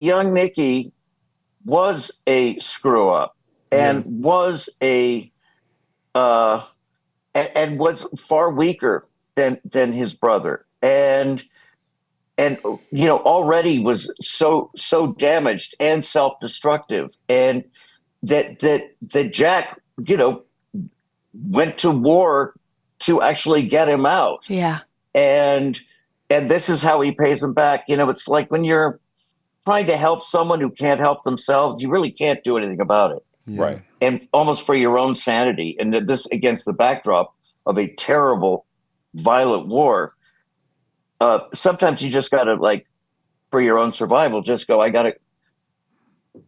young Nicky was a screw up Yeah. and was a uh, and was far weaker than his brother, and already was so damaged and self-destructive, and that Jack went to war to actually get him out. Yeah. And and this is how he pays him back. It's like when you're trying to help someone who can't help themselves, you really can't do anything about it. Yeah. Right. And almost for your own sanity, and this against the backdrop of a terrible, violent war. Sometimes you just gotta, like, for your own survival, just go, I gotta,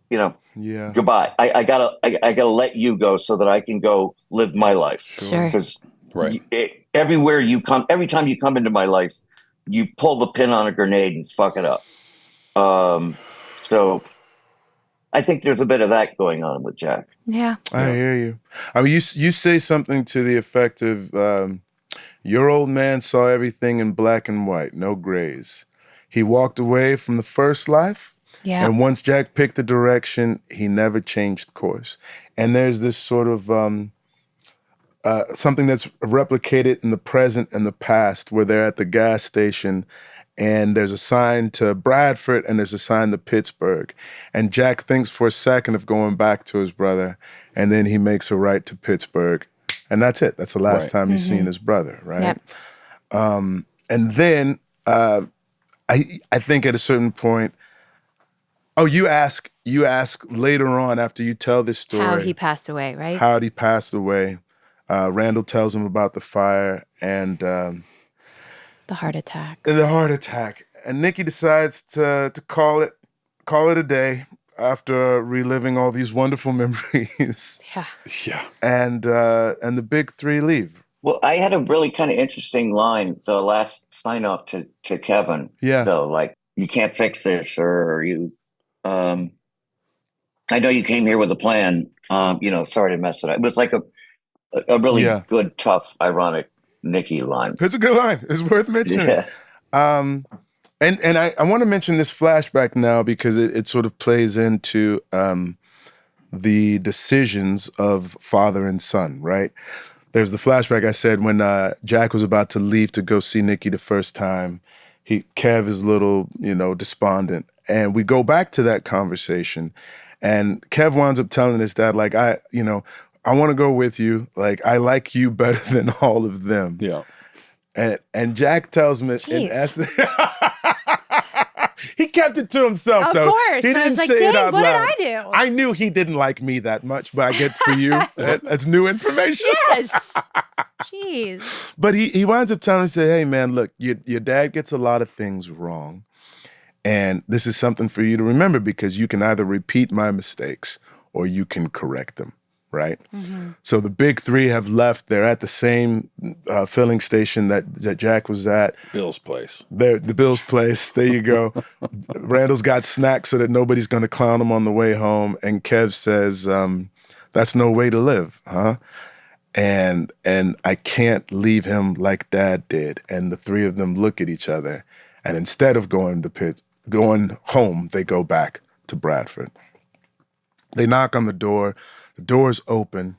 Yeah. goodbye. I gotta let you go so that I can go live my life. Sure. Because Right. every time you come into my life, you pull the pin on a grenade and fuck it up. So I think there's a bit of that going on with Jack. Yeah. I hear you. I mean, you say something to the effect of, your old man saw everything in black and white, no grays. He walked away from the first life, Yeah. and once Jack picked a direction, he never changed course. And there's this sort of something that's replicated in the present and the past, where they're at the gas station and there's a sign to Bradford and there's a sign to Pittsburgh. And Jack thinks for a second of going back to his brother, and then he makes a right to Pittsburgh. And that's it. That's the last Right. time he's seen his brother, right? Yep. And then I think at a certain point, you ask later on after you tell this story How he passed away, right? how he passed away. Randall tells him about the fire and The heart attack. the heart attack, and Nicky decides to call it a day after reliving all these wonderful memories. Yeah. Yeah. And the big three leave. Well, I had a really kind of interesting line, the last sign off to Kevin. Yeah. Though, like, you can't fix this, or you. I know you came here with a plan. Sorry to mess it up. It was like a really Yeah. good, tough, ironic Nicky line. It's a good line. It's worth mentioning. Yeah. And I want to mention this flashback now because it sort of plays into the decisions of father and son, right? There's the flashback I said when Jack was about to leave to go see Nicky the first time. Kev is a little, despondent. And we go back to that conversation, and Kev winds up telling his dad, like, I want to go with you. Like, I like you better than all of them. Yeah. And Jack tells him it in Jeez. essence. He kept it to himself, Of though. course. He But I didn't was like, say it dang, out what did loud. I do? I knew he didn't like me that much, but I get for you. That's new information. Yes. Jeez. But he winds up telling him, say, hey, man, look, your dad gets a lot of things wrong. And this is something for you to remember, because you can either repeat my mistakes or you can correct them, right? Mm-hmm. So the big three have left. They're at the same filling station that Jack was at. Bill's place. The Bill's place. There you go. Randall's got snacks so that nobody's going to clown him on the way home. And Kev says, that's no way to live, huh? And I can't leave him like Dad did. And the three of them look at each other. And instead of going home, they go back to Bradford. They knock on the door. The door's open.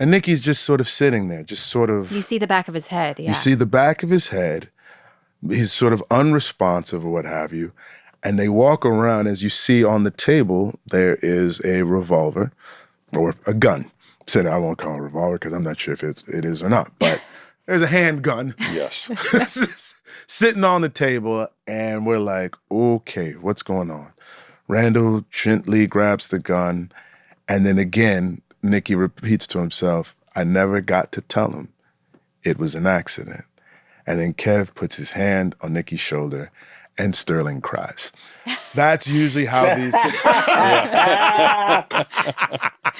And Nicky's just sort of sitting there, just sort of... You see the back of his head, yeah. You see the back of his head. He's sort of unresponsive or what have you. And they walk around. As you see on the table, there is a revolver or a gun. I won't call it a revolver because I'm not sure if it is or not. But there's a handgun. Yes. Sitting on the table. And we're like, okay, what's going on? Randall gently grabs the gun. And then again, Nicky repeats to himself, I never got to tell him it was an accident. And then Kev puts his hand on Nicky's shoulder and Sterling cries. That's usually how these...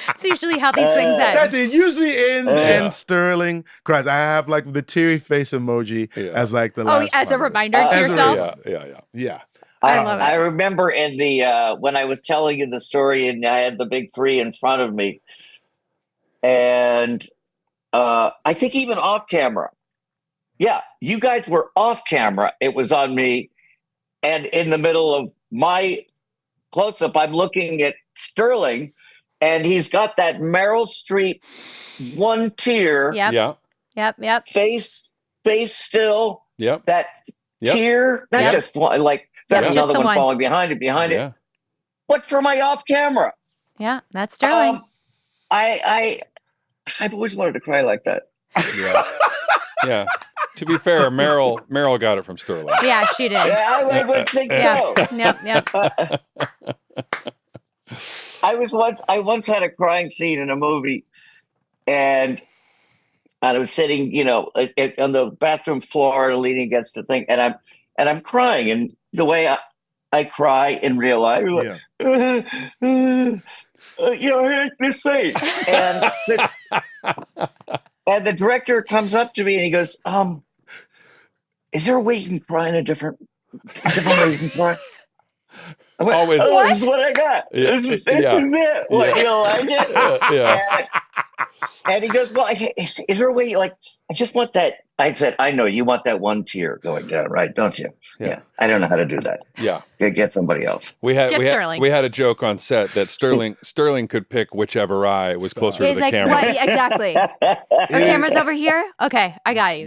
It's usually how these things end. That's it. Usually ends and Sterling cries. I have like the teary face emoji as like the last as a part of it. reminder to yourself? Yeah. I love it. I remember in the when I was telling you the story and I had the big three in front of me, and I think even off camera. Yeah, you guys were off camera. It was on me, and in the middle of my close up, I'm looking at Sterling, and he's got that Meryl Streep one tear, Yep. Yeah. Yep. face still, Yep. that Yep. tear, not Yep. just one, like Yep, there's just another the one one. falling behind it. What for my off camera? Yeah. That's Sterling. I've always wanted to cry like that. Yeah. Yeah. To be fair, Meryl got it from Sterling. Yeah, she did. Yeah, I would think Yeah. so. Yep. I once had a crying scene in a movie, and I was sitting, on the bathroom floor, leaning against the thing, and I'm crying, and the way I cry in real life, like, this face, and the director comes up to me and he goes, "Is there a way you can cry in a different way you can cry?" I went, Always. This is what I got. Yeah. This is it. What, you don't like it? Yeah. And he goes, "Well, is there a way you, like, I just want that." I said, "I know you want that one tear going down, right? Don't you?" Yeah. I don't know how to do that. Yeah. Get somebody else. Get Sterling. We had a joke on set that Sterling could pick whichever eye was closer to He's the like, camera. what? Exactly. Our camera's over here? Okay, I got you.